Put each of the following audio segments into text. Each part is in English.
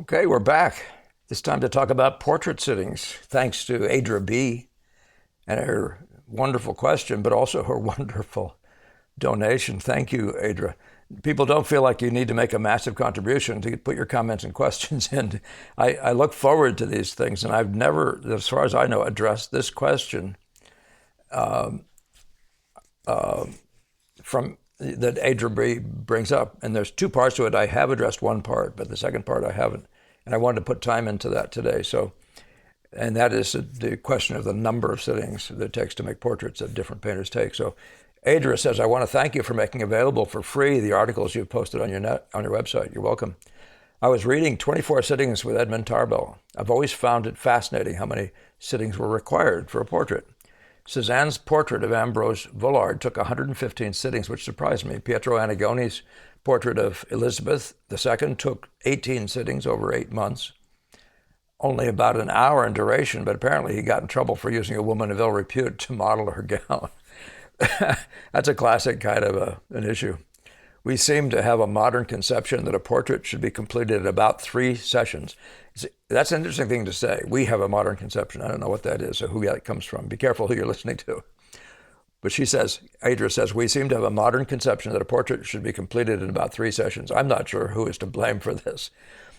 Okay, we're back. It's time to talk about portrait sittings. Thanks to Adra B and her wonderful question, but also her wonderful donation. Thank you, Adra. People don't feel like you need to make a massive contribution to put your comments and questions in. I look forward to these things, and I've never, as far as I know, addressed this question from that Adra B brings up. And there's two parts to it. I have addressed one part, but the second part I haven't. And I wanted to put time into that today. So, and that is the question of the number of sittings that it takes to make portraits that different painters take. So Adra says, I want to thank you for making available for free the articles you've posted on your website. You're welcome. I was reading 24 Sittings with Edmund Tarbell. I've always found it fascinating how many sittings were required for a portrait. Cézanne's portrait of Ambrose Vollard took 115 sittings, which surprised me. Pietro Annigoni's portrait of Elizabeth II took 18 sittings over 8 months, only about an hour in duration, but apparently he got in trouble for using a woman of ill repute to model her gown. That's a classic kind of an issue. We seem to have a modern conception that a portrait should be completed in about 3 sessions. That's an interesting thing to say. We have a modern conception. I don't know what that is or who that comes from. Be careful who you're listening to. But she says, Adra says, we seem to have a modern conception that a portrait should be completed in about 3 sessions. I'm not sure who is to blame for this.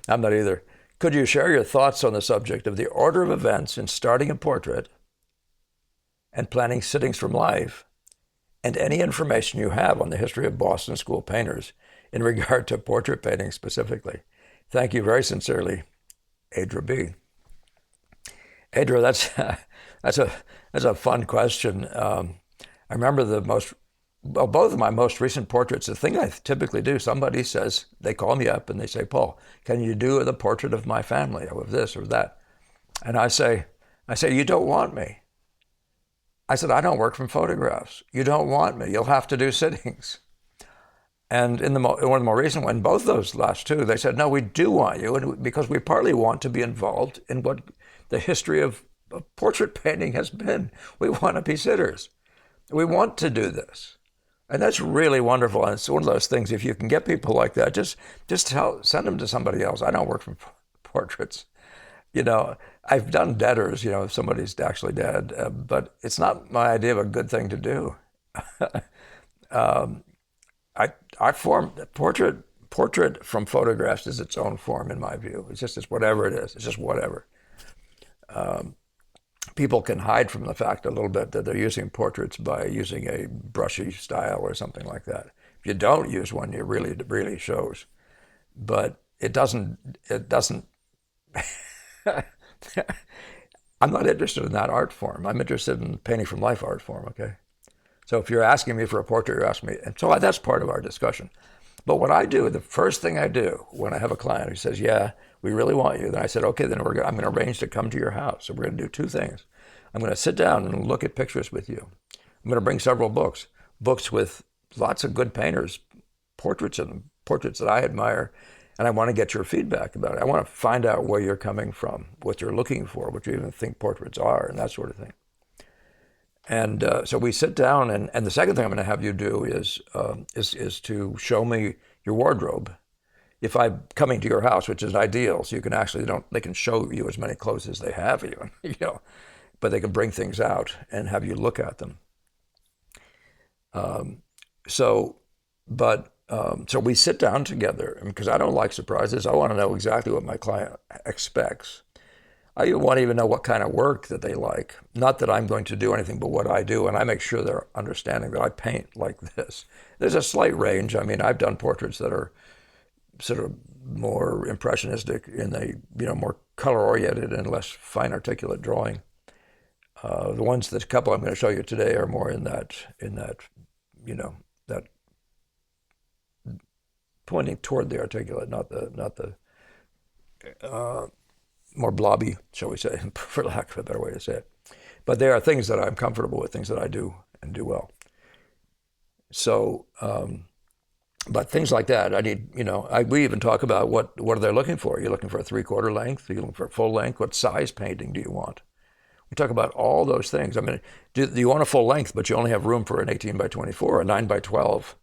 I'm not either. Could you share your thoughts on the subject of the order of events in starting a portrait and planning sittings from life, and any information you have on the history of Boston school painters in regard to portrait painting specifically? Thank you very sincerely, Adra B. Adra, that's a fun question. I remember both of my most recent portraits, the thing I typically do, somebody says, they call me up and they say, Paul, can you do the portrait of my family or of this or that? And I say, you don't want me. I said, I don't work from photographs. You don't want me. You'll have to do sittings. And in one of the more recent ones, both those last two, they said, no, we do want you, and because we partly want to be involved in what the history of portrait painting has been. We want to be sitters. We want to do this. And that's really wonderful. And it's one of those things, if you can get people like that, just send them to somebody else. I don't work from portraits. I've done deaders, if somebody's actually dead, but it's not my idea of a good thing to do. I form portrait from photographs is its own form in my view. It's whatever it is. It's just whatever. People can hide from the fact a little bit that they're using portraits by using a brushy style or something like that. If you don't use one, it really shows. But it doesn't. I'm not interested in that art form. I'm interested in painting from life art form, okay? So if you're asking me for a portrait, you're asking me, and so that's part of our discussion. But what I do, the first thing I do when I have a client who says, yeah, we really want you, then I said, okay, then I'm going to arrange to come to your house. So we're going to do 2 things. I'm going to sit down and look at pictures with you. I'm going to bring several books with lots of good painters, portraits in them, portraits that I admire, and I want to get your feedback about it. I want to find out where you're coming from, what you're looking for, what you even think portraits are, and that sort of thing. And so we sit down, and the second thing I'm going to have you do is to show me your wardrobe. If I'm coming to your house, which is ideal, so you can actually they can show you as many clothes as they have even, but they can bring things out and have you look at them. So we sit down together, because I don't like surprises. I want to know exactly what my client expects. I want to even know what kind of work that they like. Not that I'm going to do anything but what I do, and I make sure they're understanding that I paint like this. There's a slight range. I mean, I've done portraits that are sort of more impressionistic in more color-oriented and less fine articulate drawing. The couple I'm going to show you today are more in that that pointing toward the articulate, not the more blobby, shall we say, for lack of a better way to say it. But they are things that I'm comfortable with, things that I do and do well. So, but things like that, I need, we even talk about what are they looking for? Are you looking for a 3/4 length? Are you looking for a full length? What size painting do you want? We talk about all those things. I mean, do you want a full length, but you only have room for an 18 by 24, a 9 by 12?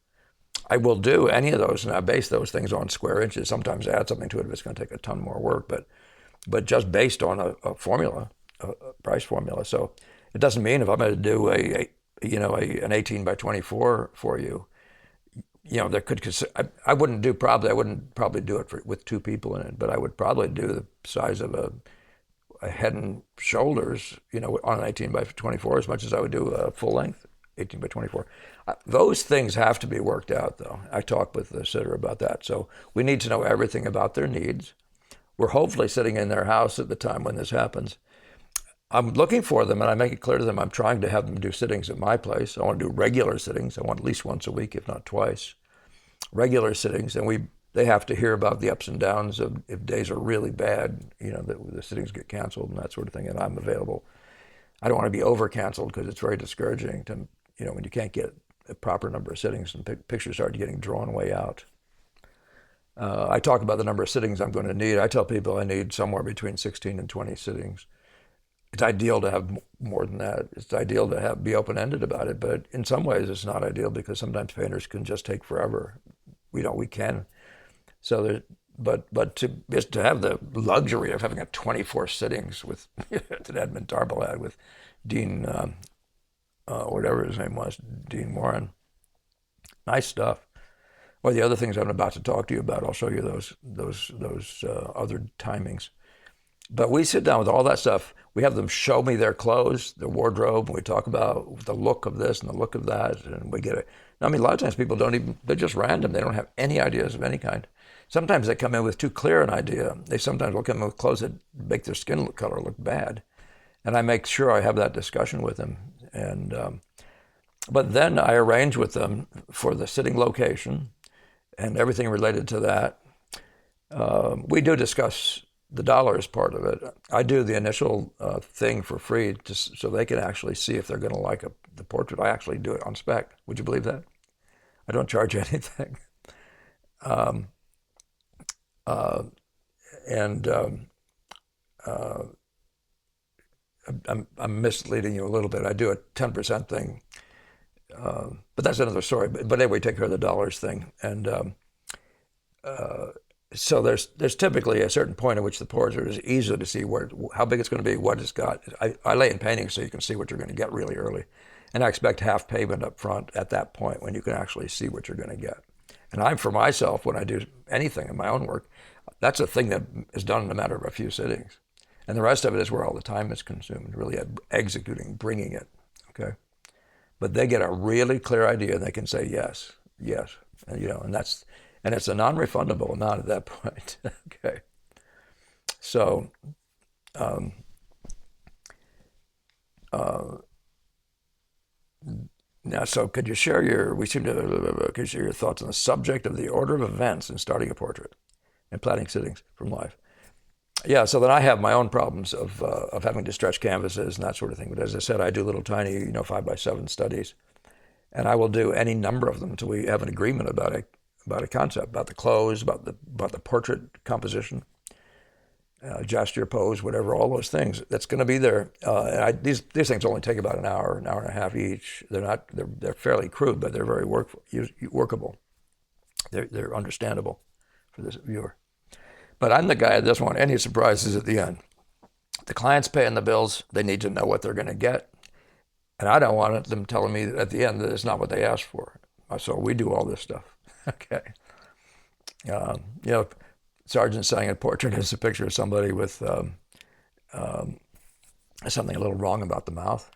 I will do any of those, and I base those things on square inches. Sometimes add something to it if it's going to take a ton more work, but just based on a formula, a price formula. So it doesn't mean if I'm going to do an 18 by 24 for you, there could, I wouldn't probably do it with two people in it, but I would probably do the size of a head and shoulders, on an 18 by 24 as much as I would do a full length 18 by 24. Those things have to be worked out, though. I talked with the sitter about that. So we need to know everything about their needs. We're hopefully sitting in their house at the time when this happens. I'm looking for them, and I make it clear to them I'm trying to have them do sittings at my place. I want to do regular sittings. I want at least once a week, if not twice. Regular sittings, and they have to hear about the ups and downs of if days are really bad, the sittings get canceled and that sort of thing, and I'm available. I don't want to be over-canceled because it's very discouraging to, when you can't get a proper number of sittings and pictures start getting drawn way out. I talk about the number of sittings I'm going to need. I tell people I need somewhere between 16 and 20 sittings. It's ideal to have more than that. It's ideal to be open-ended about it, but in some ways it's not ideal because sometimes painters can just take forever. We can. So but to have the luxury of having a 24 sittings with that Edmund Tarbell had with Dean, whatever his name was, Dean Warren. Nice stuff. Or the other things I'm about to talk to you about, I'll show you those other timings. But we sit down with all that stuff. We have them show me their clothes, their wardrobe, and we talk about the look of this and the look of that, and we get it. I mean, a lot of times people they're just random. They don't have any ideas of any kind. Sometimes they come in with too clear an idea. They sometimes will come in with clothes that make their skin color look bad. And I make sure I have that discussion with them. But then I arrange with them for the sitting location and everything related to that. We do discuss the dollars part of it. I do the initial thing for free so they can actually see if they're going to like the portrait. I actually do it on spec. Would you believe that? I don't charge anything. I'm misleading you a little bit. I do a 10% thing, but that's another story. But anyway, take care of the dollars thing. And so there's typically a certain point at which the portrait is easy to see how big it's going to be, what it's got. I lay in paintings so you can see what you're going to get really early. And I expect half payment up front at that point when you can actually see what you're going to get. And for myself, when I do anything in my own work, that's a thing that is done in a matter of a few sittings. And the rest of it is where all the time is consumed, really executing, bringing it, okay? But they get a really clear idea and they can say yes, yes. And, and it's a non-refundable amount at that point, okay? So, now, so could you share could you share your thoughts on the subject of the order of events in starting a portrait and planning sittings from life? Yeah, so then I have my own problems of having to stretch canvases and that sort of thing. But as I said, I do little tiny, 5x7 studies, and I will do any number of them until we have an agreement about a concept, about the clothes, about the portrait composition, gesture, pose, whatever, all those things. That's going to be there. These things only take about an hour and a half each. They're fairly crude, but they're very workable. They're understandable for this viewer. But I'm the guy that doesn't want any surprises at the end. The client's paying the bills. They need to know what they're going to get. And I don't want them telling me at the end that it's not what they asked for. So we do all this stuff. Okay. Sargent saying a portrait is a picture of somebody with something a little wrong about the mouth.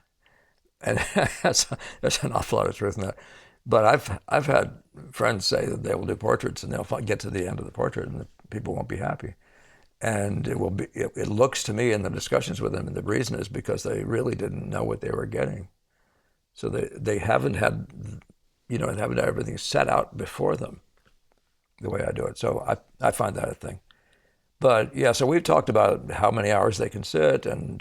And there's an awful lot of truth in that. But I've had friends say that they will do portraits and they'll get to the end of the portrait and the people won't be happy. And it looks to me in the discussions with them, and the reason is because they really didn't know what they were getting. So they haven't had, haven't had everything set out before them the way I do it. So I find that a thing. But yeah, so we've talked about how many hours they can sit and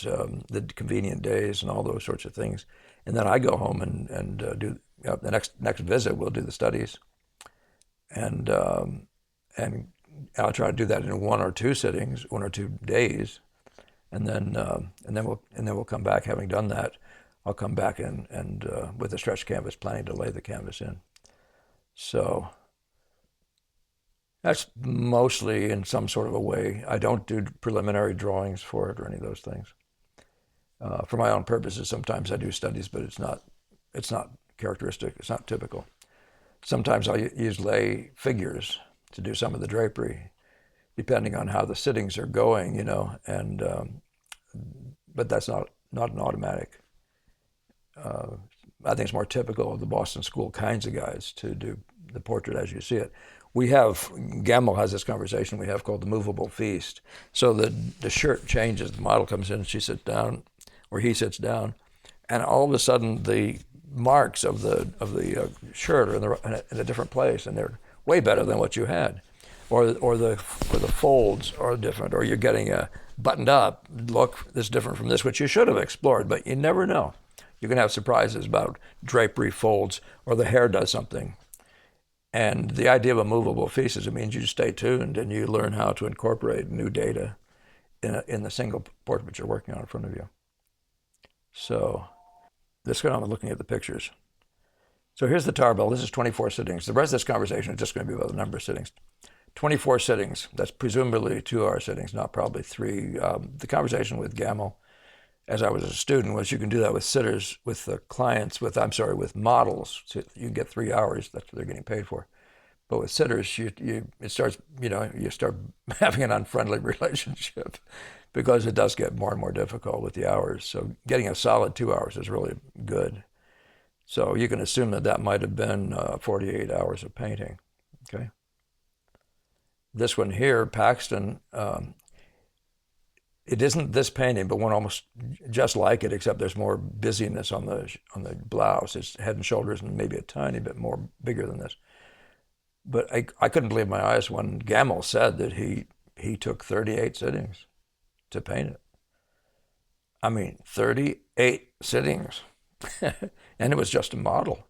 the convenient days and all those sorts of things. And then I go home and do the next visit. We'll do the studies, and I'll try to do that in 1 or 2 sittings, 1 or 2 days, and then we'll come back. Having done that, I'll come back and with a stretch canvas, planning to lay the canvas in. So That's mostly in some sort of a way. I don't do preliminary drawings for it or any of those things. For my own purposes, sometimes I do studies, but it's not characteristic. It's not typical. Sometimes I use lay figures to do some of the drapery, depending on how the sittings are going, and but that's not an automatic. I think it's more typical of the Boston School kinds of guys to do the portrait as you see it. Gamble has this conversation we have called the movable feast. So the shirt changes, the model comes in, she sits down, or he sits down, and all of a sudden the marks of the shirt are in a different place, and they're way better than what you had, or the folds are different, or you're getting a buttoned up look that's different from this, which you should have explored, but you never know. You can have surprises about drapery, folds, or the hair does something. And the idea of a movable feast is it means you stay tuned and you learn how to incorporate new data in the single portrait you're working on in front of you. So let's get on with looking at the pictures. So here's the tarbell. This is 24 sittings. The rest of this conversation is just going to be about the number of sittings. 24 sittings. That's presumably 2-hour sittings, not probably 3. The conversation with Gamble, as I was a student, was you can do that with sitters, with the clients, with models. So you get 3 hours. That's what they're getting paid for. But with sitters, you start having an unfriendly relationship because it does get more and more difficult with the hours. So getting a solid 2 hours is really good. So you can assume that might have been 48 hours of painting. Okay. This one here, Paxton. It isn't this painting, but one almost just like it, except there's more busyness on the blouse. It's head and shoulders and maybe a tiny bit more bigger than this. But I couldn't believe my eyes when Gamble said that he took 38 sittings to paint it. I mean, 38 sittings, and it was just a model.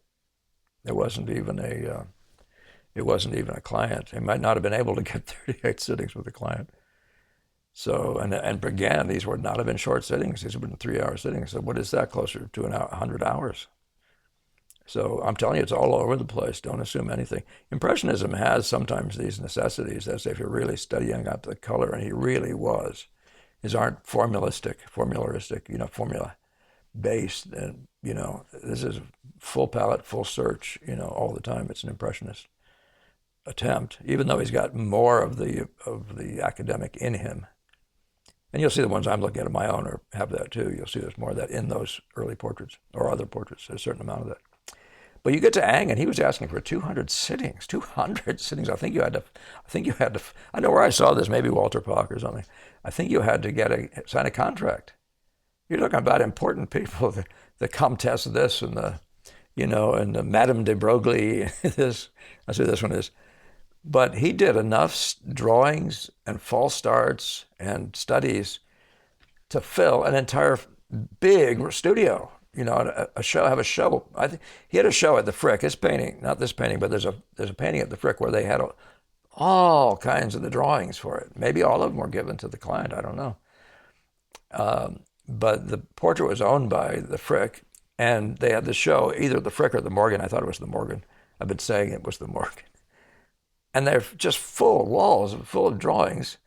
It wasn't even a client. He might not have been able to get 38 sittings with a client. So, and again, these would not have been short sittings. These have been 3-hour sittings. So what is that, closer to 100 hours? So I'm telling you, it's all over the place. Don't assume anything. Impressionism has sometimes these necessities, as if you're really studying up the color, and he really was. These aren't formularistic, formula-based. And, this is full palette, full search, all the time. It's an impressionist attempt, even though he's got more of the academic in him. And you'll see the ones I'm looking at my own have that too. You'll see there's more of that in those early portraits or other portraits, a certain amount of that. But you get to Ang, and he was asking for 200 sittings. 200 sittings. I think you had to. I know where I saw this. Maybe Walter Pock or something. I think you had to sign a contract. You're talking about important people. The Comtesse of this and and the Madame de Broglie. This. That's who this one is. But he did enough drawings and false starts and studies to fill an entire big studio. Have a show. I think he had a show at the Frick. His painting, not this painting, but there's a painting at the Frick where they had all kinds of the drawings for it. Maybe all of them were given to the client. I don't know. But the portrait was owned by the Frick, and they had the show, either the Frick or the Morgan. I thought it was the Morgan. I've been saying it was the Morgan. And they're just full walls, full of drawings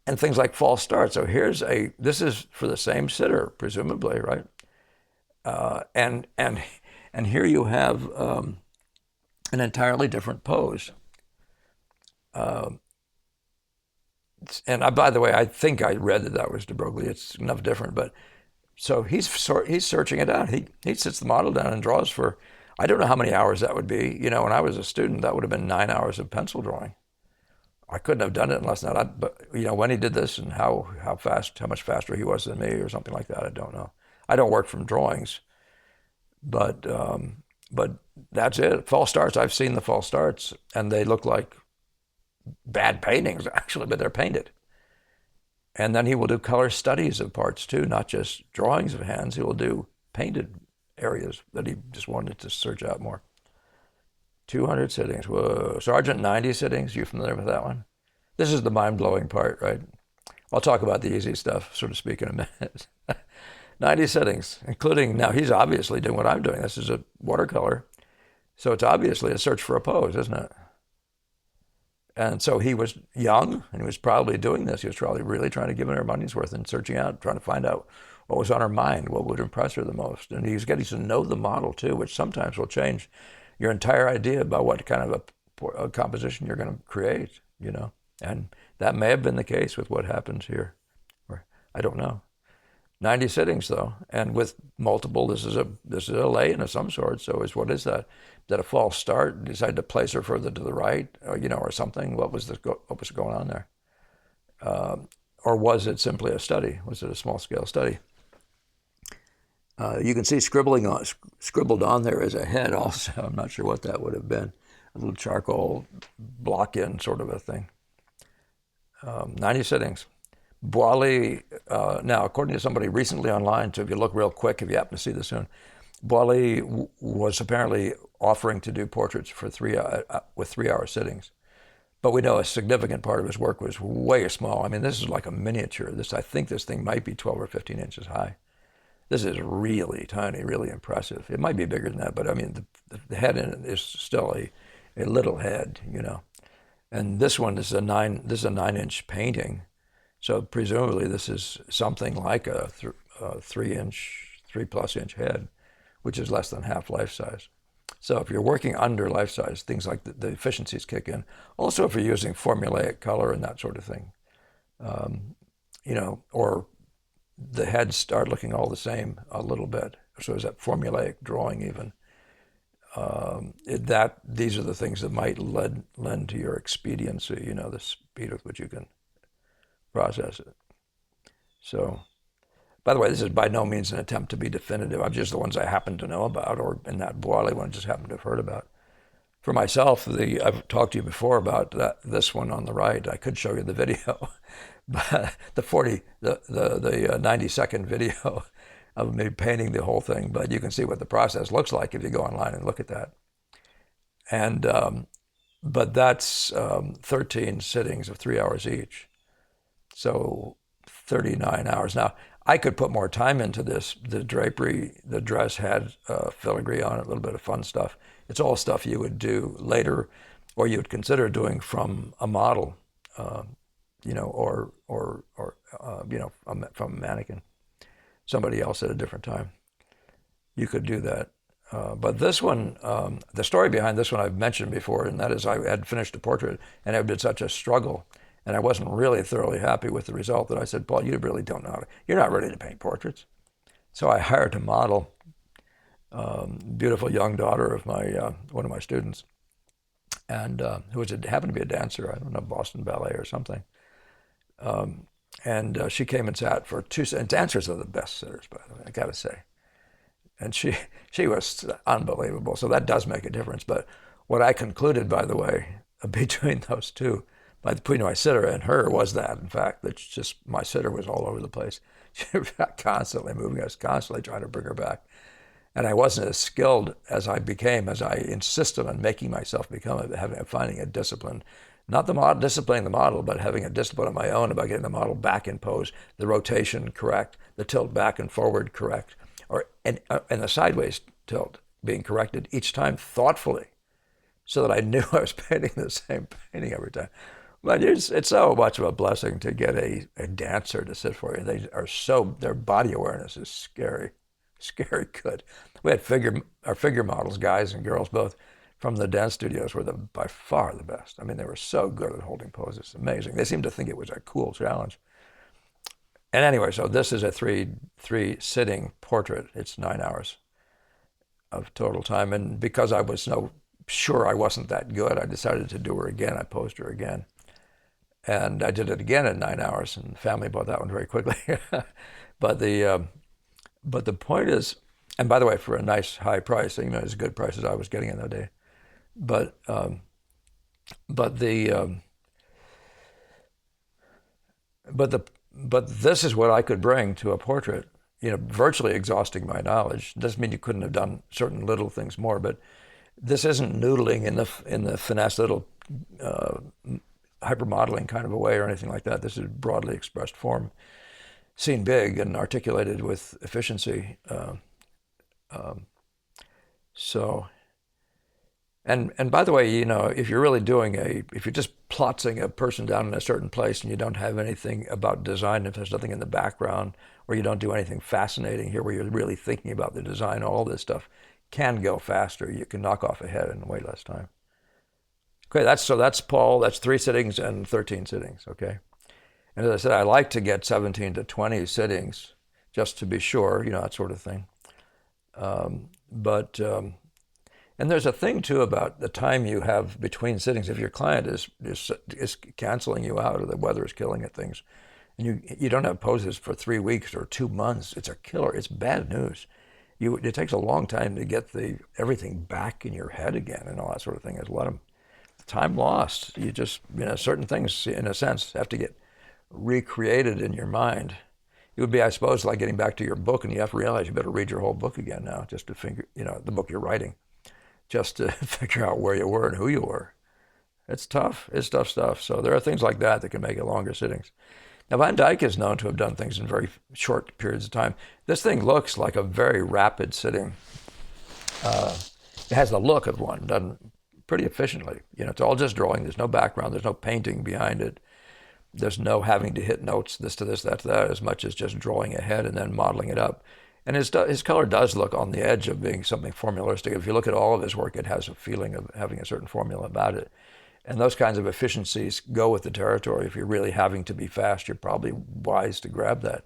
and things like false starts. So this is for the same sitter, presumably, right? And here you have an entirely different pose. And by the way, I think I read that was de Broglie. It's enough different, but so he's searching it out. He sits the model down and draws for, I don't know how many hours that would be. When I was a student, that would have been 9 hours of pencil drawing. I couldn't have done it unless not. But when he did this and how much faster he was than me or something like that, I don't know. I don't work from drawings, but that's it. False starts. I've seen the false starts, and they look like bad paintings actually, but they're painted. And then he will do color studies of parts too, not just drawings of hands. He will do painted areas that he just wanted to search out more. 200 sittings. Whoa. Sargent, 90 sittings. You familiar with that one? This is the mind-blowing part, right? I'll talk about the easy stuff, so to speak, in a minute. 90 sittings, including, now he's obviously doing what I'm doing. This is a watercolor. So it's obviously a search for a pose, isn't it? And so he was young, and he was probably doing this. He was probably really trying to give her money's worth and searching out, trying to find out what was on her mind, what would impress her the most. And he was getting to know the model too, which sometimes will change your entire idea about what kind of a composition you're going to create, you know. And that may have been the case with what happens here. Or I don't know. 90 sittings though, and with multiple. This is a lay-in of some sort. So what is that? Is that a false start? Decided to place her further to the right, or, or something. What was going on there? Or was it simply a study? Was it a small-scale study? You can see scribbled on there as a head also. I'm not sure what that would have been. A little charcoal block-in sort of a thing. 90 sittings. Boilly, now, according to somebody recently online, so if you look real quick, if you happen to see this soon, Boilly was apparently offering to do portraits for with 3-hour sittings. But we know a significant part of his work was way small. I mean, this is like a miniature. I think this thing might be 12 or 15 inches high. This is really tiny, really impressive. It might be bigger than that, but I mean, the head in it is still a little head, you know. And this one is a 9-inch painting. So presumably this is something like a 3+ inch head, which is less than half life size. So if you're working under life size, things like the efficiencies kick in. Also, if you're using formulaic color and that sort of thing, or the heads start looking all the same a little bit. So is that formulaic drawing even? These are the things that might lend to your expediency, the speed with which you can process it. So, by the way, this is by no means an attempt to be definitive. I'm just the ones I happen to know about, or in that Boilly one, I just happen to have heard about. For myself, I've talked to you before about this one on the right. I could show you the video, but the 90-second video of me painting the whole thing. But you can see what the process looks like if you go online and look at that. And but that's 13 sittings of 3 hours each. So 39 hours. Now, I could put more time into this. The drapery, the dress had filigree on it, a little bit of fun stuff. It's all stuff you would do later, or you would consider doing from a model, or from a mannequin, somebody else at a different time. You could do that. But this one, the story behind this one I've mentioned before, and that is I had finished a portrait, and it did such a struggle. And I wasn't really thoroughly happy with the result that I said, Paul, you really don't know you're not ready to paint portraits. So I hired a model, beautiful young daughter of one of my students, and who happened to be a dancer, I don't know, Boston Ballet or something. And she came and sat for 2 and dancers are the best sitters, by the way, I got to say. And she was unbelievable. So that does make a difference. But what I concluded, by the way, between those two, between my sitter and her, was that, in fact, that just my sitter was all over the place. She was constantly moving. I was constantly trying to bring her back. And I wasn't as skilled as I became, as I insisted on making myself become, finding a discipline. Not disciplining the model, but having a discipline of my own about getting the model back in pose, the rotation correct, the tilt back and forward correct, and the sideways tilt being corrected each time thoughtfully, so that I knew I was painting the same painting every time. But it's so much of a blessing to get a dancer to sit for you. Their body awareness is scary good. We had our figure models, guys and girls both, from the dance studios were by far the best. I mean, they were so good at holding poses. Amazing. They seemed to think it was a cool challenge. And anyway, so this is a three sitting portrait. It's 9 hours of total time. And because I was sure I wasn't that good, I decided to do her again. I posed her again. And I did it again in 9 hours, and the family bought that one very quickly. But the point is, and by the way, for a nice high price, as good price as I was getting in that day. But this is what I could bring to a portrait, virtually exhausting my knowledge. It doesn't mean you couldn't have done certain little things more, but this isn't noodling in the finesse little hypermodeling kind of a way or anything like that. This is broadly expressed form, seen big and articulated with efficiency. So And by the way, if you're really if you're just plotting a person down in a certain place and you don't have anything about design, if there's nothing in the background, or you don't do anything fascinating here where you're really thinking about the design, all this stuff can go faster. You can knock off a head in way less time. Okay, that's Paul. That's 3 sittings and 13 sittings. Okay, and as I said, I like to get 17 to 20 sittings just to be sure, that sort of thing. But and there's a thing too about the time you have between sittings. If your client is canceling you out, or the weather is killing at things, and you don't have poses for 3 weeks or 2 months, it's a killer. It's bad news. It takes a long time to get everything back in your head again and all that sort of thing. There's a lot of time lost. You just certain things in a sense have to get recreated in your mind. It would be, I suppose, like getting back to your book, and you have to realize you better read your whole book again now, just to figure, the book you're writing, just to figure out where you were and who you were. It's tough. It's tough stuff. So there are things like that can make it longer sittings. Now, Van Dyck is known to have done things in very short periods of time. This thing looks like a very rapid sitting. It has the look of one, done pretty efficiently. It's all just drawing. There's no background. There's no painting behind it. There's no having to hit notes, this to this, that to that, as much as just drawing ahead and then modeling it up. And his color does look on the edge of being something formalistic. If you look at all of his work, it has a feeling of having a certain formula about it. And those kinds of efficiencies go with the territory. If you're really having to be fast, you're probably wise to grab that.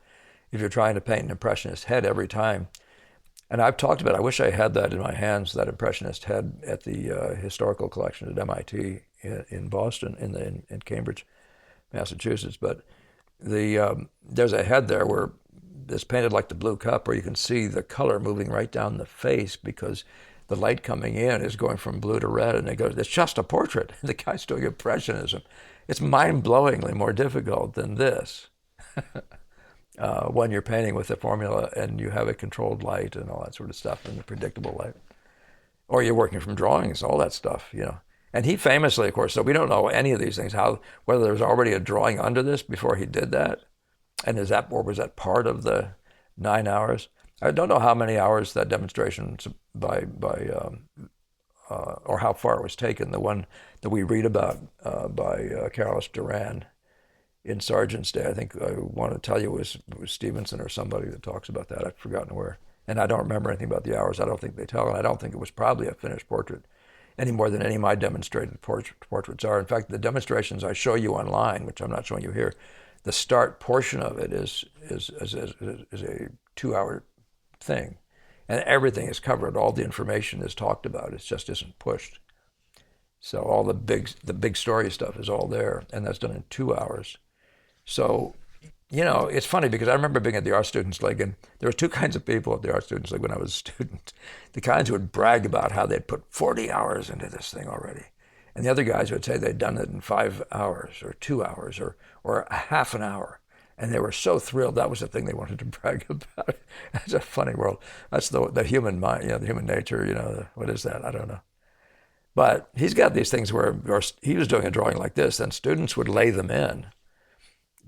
If you're trying to paint an impressionist head every time, and I've talked about, I wish I had that in my hands, that impressionist head at the historical collection at MIT in Boston, in Cambridge, Massachusetts. But there's a head there where it's painted like the Blue Cup, where you can see the color moving right down the face because the light coming in is going from blue to red, and it's just a portrait. The guy's doing impressionism. It's mind-blowingly more difficult than this when you're painting with the formula and you have a controlled light and all that sort of stuff and a predictable light. Or you're working from drawings, all that stuff, And he famously, of course, so we don't know any of these things, whether there was already a drawing under this before he did that, and was that part of the 9 hours? I don't know how many hours that demonstration or how far it was taken. The one that we read about by Carlos Duran in Sargent's day, I think I want to tell you was Stevenson or somebody that talks about that. I've forgotten where. And I don't remember anything about the hours. I don't think they tell, and I don't think it was probably a finished portrait any more than any of my demonstrated portraits are. In fact, the demonstrations I show you online, which I'm not showing you here, the start portion of it is a 2-hour thing, and everything is covered. All the information is talked about. It just isn't pushed. So all the big story stuff is all there, and that's done in 2 hours. So, it's funny because I remember being at the Art Students League, and there were two kinds of people at the Art Students League when I was a student. The kinds who would brag about how they'd put 40 hours into this thing already. And the other guys would say they'd done it in 5 hours or 2 hours or a half an hour. And they were so thrilled. That was the thing they wanted to brag about. It's a funny world. That's the human mind, the human nature, what is that? I don't know. But he's got these things where he was doing a drawing like this, and students would lay them in.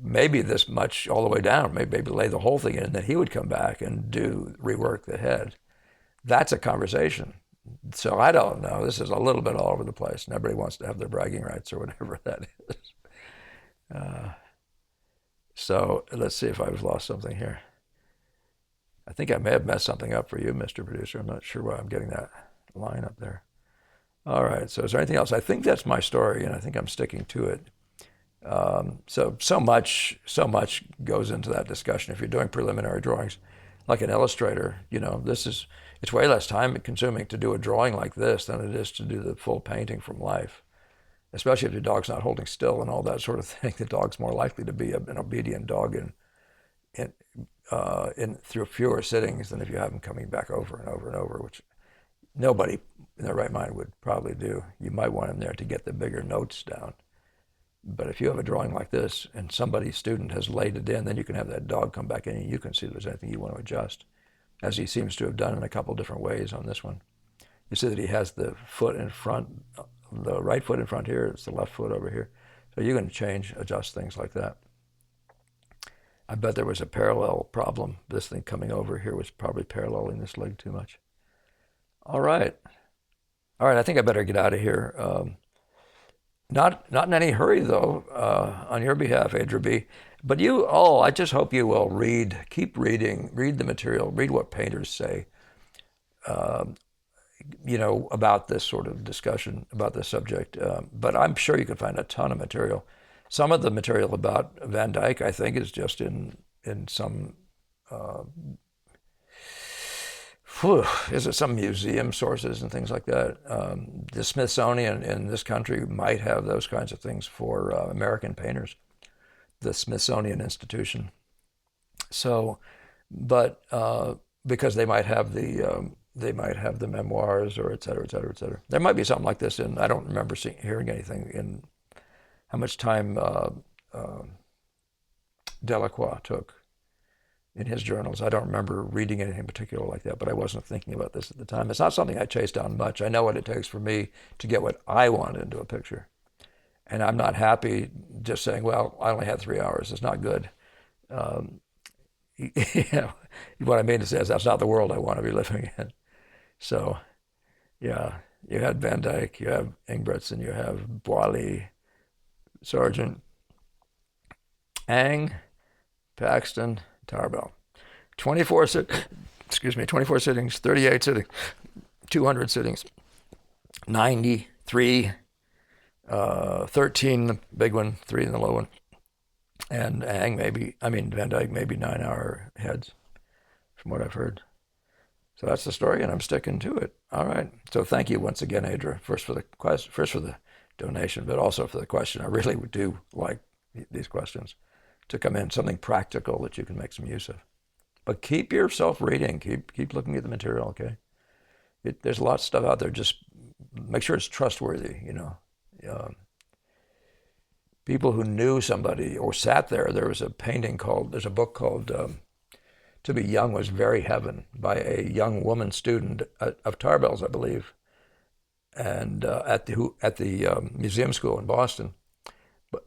Maybe this much all the way down, maybe lay the whole thing in, and then he would come back and rework the head. That's a conversation. So I don't know. This is a little bit all over the place, and everybody wants to have their bragging rights or whatever that is. So let's see if I've lost something here. I think I may have messed something up for you, Mr. Producer. I'm not sure why I'm getting that line up there. All right, so is there anything else? I think that's my story, and I think I'm sticking to it. So much goes into that discussion. If you're doing preliminary drawings, like an illustrator, it's way less time consuming to do a drawing like this than it is to do the full painting from life. Especially if your dog's not holding still and all that sort of thing. The dog's more likely to be an obedient dog through fewer sittings than if you have him coming back over and over and over, which nobody in their right mind would probably do. You might want him there to get the bigger notes down. But if you have a drawing like this and somebody's student has laid it in, then you can have that dog come back in and you can see if there's anything you want to adjust, as he seems to have done in a couple different ways on this one. You see that he has the foot in front, the right foot in front here, it's the left foot over here. So you can adjust things like that. I bet there was a parallel problem. This thing coming over here was probably paralleling this leg too much. All right. All right, I think I better get out of here. Not in any hurry though, on your behalf, Adra B. But I just hope you will keep reading, read the material, read what painters say, about this sort of discussion, about this subject. But I'm sure you can find a ton of material. Some of the material about Van Dyck, I think, is just in some, is it some museum sources and things like that. The Smithsonian in this country might have those kinds of things for American painters, the Smithsonian Institution. So, but because they might have the memoirs or et cetera, et cetera, et cetera. There might be something like this I don't remember hearing anything in how much time Delacroix took in his journals. I don't remember reading anything particular like that, but I wasn't thinking about this at the time. It's not something I chase down much. I know what it takes for me to get what I want into a picture. And I'm not happy just saying, well, I only had 3 hours. It's not good. Um, what I mean to say is that's not the world I want to be living in. So, yeah, you had Van Dyck, you have Ingbretson, you have Boilly, Sargent, Ang, Paxton, Tarbell. 24 24 sittings, 38 sittings, 200 sittings, 93, 13 the big one, 3 in the low one. And Van Dyck maybe 9 hour heads, from what I've heard. So that's the story, and I'm sticking to it. All right. So thank you once again, Adra, first for the donation, but also for the question. I really do like these questions to come in, something practical that you can make some use of. But keep yourself reading. Keep looking at the material. Okay. There's a lot of stuff out there. Just make sure it's trustworthy. People who knew somebody or sat there. There's a book called To Be Young Was Very Heaven by a young woman student of Tarbell's, I believe, and at the museum school in Boston.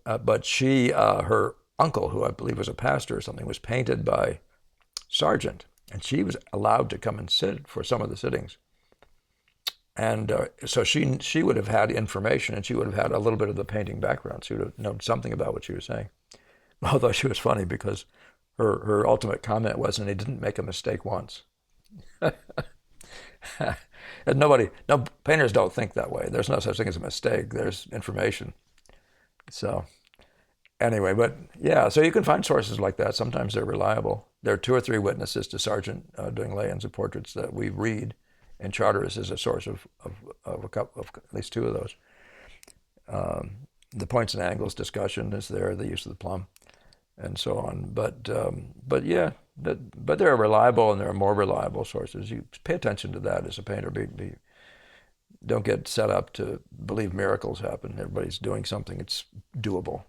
But her uncle, who I believe was a pastor or something, was painted by Sargent, and she was allowed to come and sit for some of the sittings. And so she would have had information, and she would have had a little bit of the painting background. She would have known something about what she was saying. Although she was funny because her ultimate comment was, and he didn't make a mistake once. And no painters don't think that way. There's no such thing as a mistake. There's information. So anyway, but yeah, so you can find sources like that. Sometimes they're reliable. There are 2 or 3 witnesses to Sargent doing lay-ins and portraits that we read, and Charteris is a source of at least 2 of those. The points and angles discussion is there, the use of the plumb, and so on. But yeah, but there are reliable and there are more reliable sources. You pay attention to that as a painter. Don't get set up to believe miracles happen. Everybody's doing something. It's doable.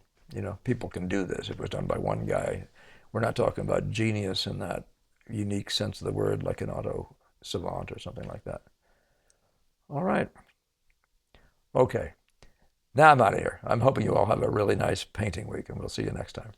People can do this. It was done by one guy. We're not talking about genius in that unique sense of the word, like an auto savant or something like that. All right. Okay. Now I'm out of here. I'm hoping you all have a really nice painting week, and we'll see you next time.